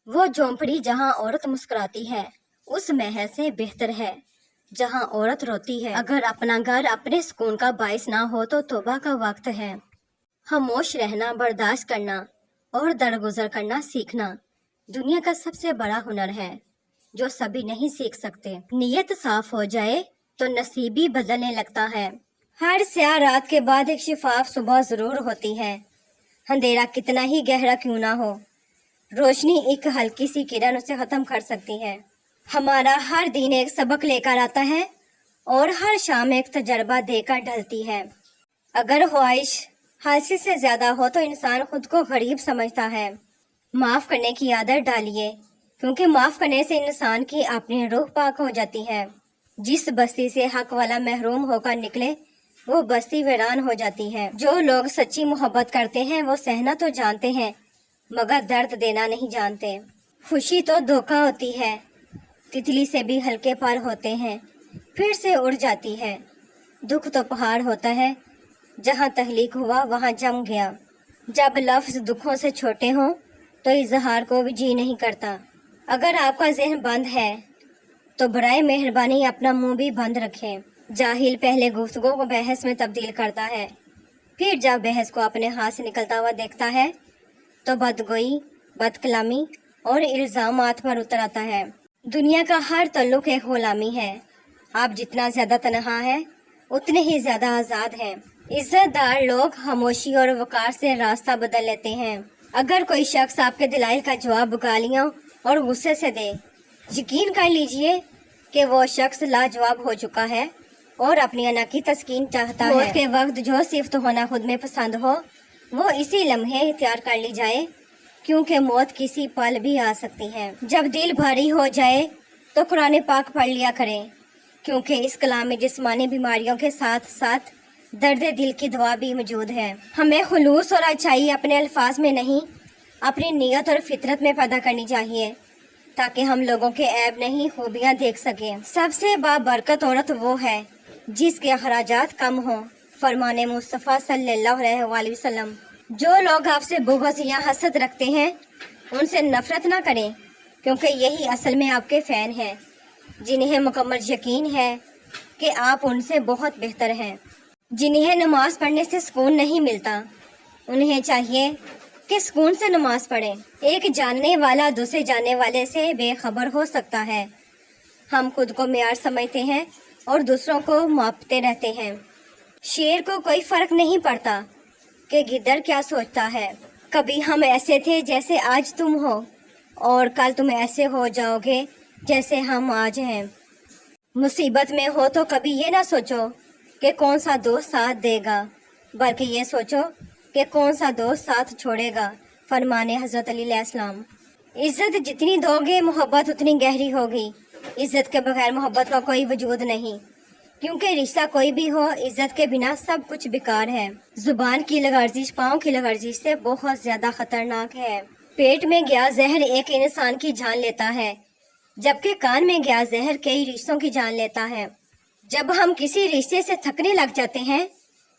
وہ झोंपड़ी जहाँ औरत मुस्कुराती है उस महल से बेहतर है जहाँ औरत रोती है। अगर अपना घर अपने सुकून का बायस ना हो तो तौबा का वक्त है। खामोश रहना, बर्दाश्त करना और दरगुजर करना सीखना दुनिया का सबसे बड़ा हुनर है जो सभी नहीं सीख सकते। नीयत साफ हो जाए तो नसीब भी बदलने लगता है। हर स्याह रात के बाद एक शिफाफ सुबह जरूर होती है। अंधेरा कितना ही गहरा क्यों ना हो, रोशनी एक हल्की सी किरण उसे खत्म कर सकती है। हमारा हर दिन एक सबक लेकर आता है और हर शाम एक तजर्बा देकर ढलती है। अगर ख्वाहिश हासिल से ज्यादा हो तो इंसान खुद को गरीब समझता है। माफ करने की आदत डालिए क्योंकि माफ करने से इंसान की अपनी रूह पाक हो जाती है। जिस बस्ती से हक वाला महरूम होकर निकले वो बस्ती वीरान हो जाती है। जो लोग सच्ची मोहब्बत करते हैं वो सहना तो जानते हैं मगर दर्द देना नहीं जानते। खुशी तो धोखा होती है, तितली से भी हल्के पार होते हैं, फिर से उड़ जाती है। दुख तो पहाड़ होता है, जहाँ तहलीक हुआ वहाँ जम गया। जब लफ्ज दुखों से छोटे हों तो इजहार को भी जी नहीं करता। अगर आपका जहन बंद है तो बराए मेहरबानी अपना मुंह भी बंद रखें। जाहिल पहले गुफ्तगू को बहस में तब्दील करता है, फिर जब बहस को अपने हाथ से निकलता हुआ देखता है तो बदगोई, बदकलामी और इल्जामात पर उतर आता है। दुनिया का हर तल्लुक एक गुलामी है। आप जितना ज्यादा तनहा है उतने ही ज्यादा आजाद हैं। इज्जतदार लोग खामोशी और वकार से रास्ता बदल लेते हैं। अगर कोई शख्स आपके दिलाइल का जवाब गालियां और गुस्से से दे, यकीन कर लीजिए कि वो शख्स लाजवाब हो चुका है और अपनी अना की तस्कीन चाहता है। मौत के वक्त जो सिफ्त होना खुद में पसंद हो वो इसी लम्हे इख्तियार कर ली जाए क्योंकि मौत किसी पल भी आ सकती है। जब दिल भारी हो जाए तो कुरान पाक पढ़ लिया करें क्योंकि इस कलाम में जिस्मानी बीमारियों के साथ साथ दर्द दिल की दवा भी मौजूद है। हमें खुलूस और अच्छाई अपने अल्फाज में नहीं अपनी नीयत और फितरत में पैदा करनी चाहिए ताकि हम लोगों के ऐब नहीं खूबियाँ देख सकें। सबसे बाबरकत औरत वो है जिसके अखराजात कम हों। फरमाने मुस्तफ़ा सल्लल्लाहु अलैहि वसल्लम। जो लोग आपसे बुग़्ज़ या हसद रखते हैं उनसे नफरत ना करें क्योंकि यही असल में आपके फ़ैन हैं जिन्हें मुकम्मल यकीन है कि आप उनसे बहुत बेहतर हैं। जिन्हें नमाज पढ़ने से सुकून नहीं मिलता उन्हें चाहिए कि सुकून से नमाज पढ़ें। एक जानने वाला दूसरे जानने वाले से बेखबर हो सकता है। हम खुद को मेयार समझते हैं और दूसरों को मापते रहते हैं। शेर को कोई फर्क नहीं पड़ता कि गिद्दड़ क्या सोचता है। कभी हम ऐसे थे जैसे आज तुम हो और कल तुम ऐसे हो जाओगे जैसे हम आज हैं। मुसीबत में हो तो कभी ये ना सोचो कि कौन सा दोस्त साथ देगा बल्कि ये सोचो कि कौन सा दोस्त साथ छोड़ेगा। फरमाने हज़रत अली अलैहिस्सलाम। इज्जत जितनी दोगे मोहब्बत उतनी गहरी होगी। इज्जत के बगैर मोहब्बत का कोई वजूद नहीं क्योंकि रिश्ता कोई भी हो इज्जत के बिना सब कुछ बेकार है। जुबान की लर्जिश पाँव की लर्जिश से बहुत ज्यादा खतरनाक है। पेट में गया जहर एक इंसान की जान लेता है जबकि कान में गया जहर कई रिश्तों की जान लेता है। जब हम किसी रिश्ते से थकने लग जाते हैं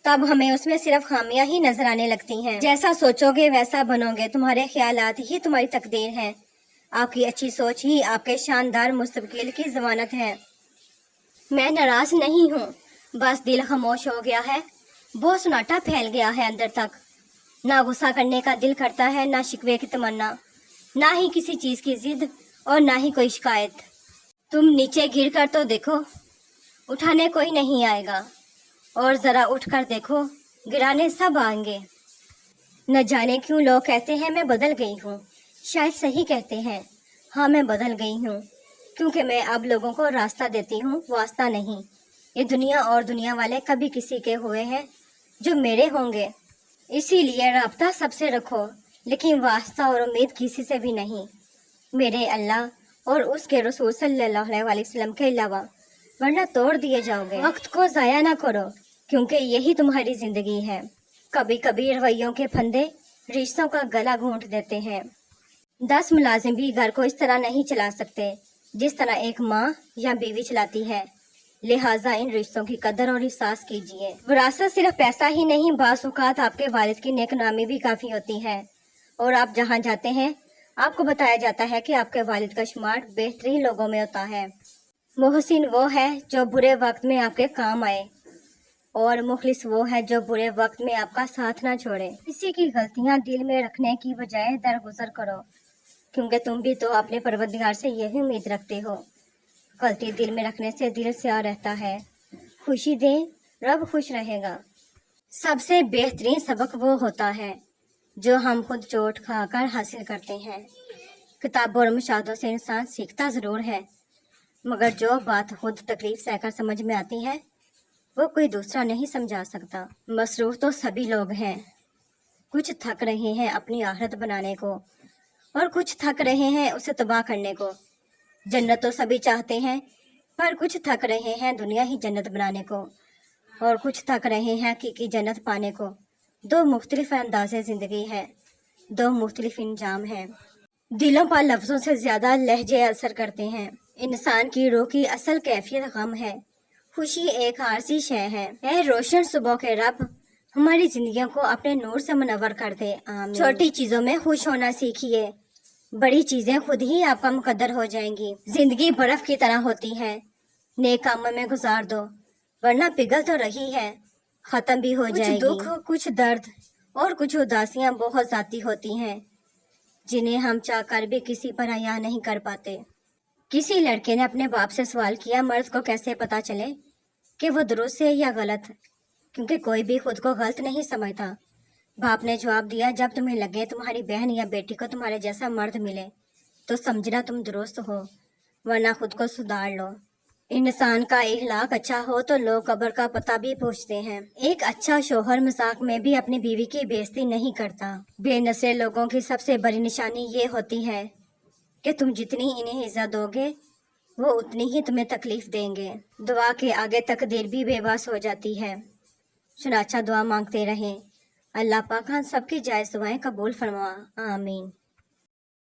तब हमें उसमें सिर्फ खामियां ही नजर आने लगती हैं। जैसा सोचोगे वैसा बनोगे। तुम्हारे ख्यालात ही तुम्हारी तकदीर है। आपकी अच्छी सोच ही आपके शानदार मुस्तकबिल की जमानत है। मैं नाराज नहीं हूँ, बस दिल खामोश हो गया है। बहुत सन्नाटा फैल गया है अंदर तक। ना गुस्सा करने का दिल करता है, ना शिकवे की तमन्ना, ना ही किसी चीज़ की जिद और ना ही कोई शिकायत। तुम नीचे गिर कर तो देखो, उठाने कोई नहीं आएगा और ज़रा उठ कर देखो, गिराने सब आएंगे। न जाने क्यों लोग कहते हैं मैं बदल गई हूँ। शायद सही कहते हैं। हाँ, मैं बदल गई हूँ क्योंकि मैं अब लोगों को रास्ता देती हूँ, वास्ता नहीं। ये दुनिया और दुनिया वाले कभी किसी के हुए हैं जो मेरे होंगे। इसीलिए राब्ता सबसे रखो लेकिन वास्ता और उम्मीद किसी से भी नहीं, मेरे अल्लाह और उसके रसूल सल्लल्लाहु अलैहि वसल्लम के अलावा, वरना तोड़ दिए जाओगे। वक्त को ज़ाया ना करो क्योंकि यही तुम्हारी ज़िंदगी है। कभी कभी रवैयों के फंदे रिश्तों का गला घोंट देते हैं। 10 मुलाजिम भी घर को इस तरह नहीं चला सकते जिस तरह एक माँ या बीवी चलाती है। लिहाजा इन रिश्तों की कदर और एहसास कीजिए। विरासत सिर्फ पैसा ही नहीं, बाज़ औक़ात आपके वालिद की नेक नामी भी काफ़ी होती है और आप जहाँ जाते हैं آپ کو بتایا جاتا ہے کہ آپ کے والد کا شمار بہترین لوگوں میں ہوتا ہے۔ محسن وہ ہے جو برے وقت میں آپ کے کام آئے، اور مخلص وہ ہے جو برے وقت میں آپ کا ساتھ نہ چھوڑے۔ کسی کی غلطیاں دل میں رکھنے کی بجائے درگزر کرو، کیونکہ تم بھی تو اپنے پروردگار سے یہی امید رکھتے ہو۔ غلطی دل میں رکھنے سے دل سیاہ رہتا ہے۔ خوشی دیں، رب خوش رہے گا۔ سب سے بہترین سبق وہ ہوتا ہے جو ہم خود چوٹ کھا کر حاصل کرتے ہیں۔ کتابوں اور مشاہدوں سے انسان سیکھتا ضرور ہے، مگر جو بات خود تکلیف سہ کر سمجھ میں آتی ہے وہ کوئی دوسرا نہیں سمجھا سکتا۔ مصروف تو سبھی لوگ ہیں، کچھ تھک رہے ہیں اپنی آخرت بنانے کو، اور کچھ تھک رہے ہیں اسے تباہ کرنے کو۔ جنت تو سبھی چاہتے ہیں، پر کچھ تھک رہے ہیں دنیا ہی جنت بنانے کو، اور کچھ تھک رہے ہیں حقیقی جنت پانے کو۔ دو مختلف انداز زندگی ہے، دو مختلف انجام ہیں۔ دلوں پر لفظوں سے زیادہ لہجے اثر کرتے ہیں۔ انسان کی روح کی اصل کیفیت غم ہے، خوشی ایک عارضی شے ہے۔ اے روشن صبح کے رب، ہماری زندگیوں کو اپنے نور سے منور کر دے، آمین۔ چھوٹی چیزوں میں خوش ہونا سیکھیے، بڑی چیزیں خود ہی آپ کا مقدر ہو جائیں گی۔ زندگی برف کی طرح ہوتی ہے، نیک کاموں میں گزار دو، ورنہ پگھل تو رہی ہے، ختم بھی ہو جائے گی۔ کچھ دکھ، کچھ درد اور کچھ اداسیاں بہت ذاتی ہوتی ہیں، جنہیں ہم چاہ کر بھی کسی پر عیاں نہیں کر پاتے۔ کسی لڑکے نے اپنے باپ سے سوال کیا، مرد کو کیسے پتا چلے کہ وہ درست ہے یا غلط، کیونکہ کوئی بھی خود کو غلط نہیں سمجھتا۔ باپ نے جواب دیا، جب تمہیں لگے تمہاری بہن یا بیٹی کو تمہارے جیسا مرد ملے تو سمجھنا تم درست ہو، ورنہ خود کو سدھار لو۔ انسان کا اخلاق اچھا ہو تو لوگ قبر کا پتہ بھی پوچھتے ہیں۔ ایک اچھا شوہر مذاق میں بھی اپنی بیوی کی بے عزتی نہیں کرتا۔ بے نصیب لوگوں کی سب سے بڑی نشانی یہ ہوتی ہے کہ تم جتنی انہیں عزت دو گے وہ اتنی ہی تمہیں تکلیف دیں گے۔ دعا کے آگے تقدیر بھی بے بس ہو جاتی ہے، چنانچہ دعا مانگتے رہیں۔ اللہ پاک ہم سب کی جائز دعائیں قبول فرما، آمین۔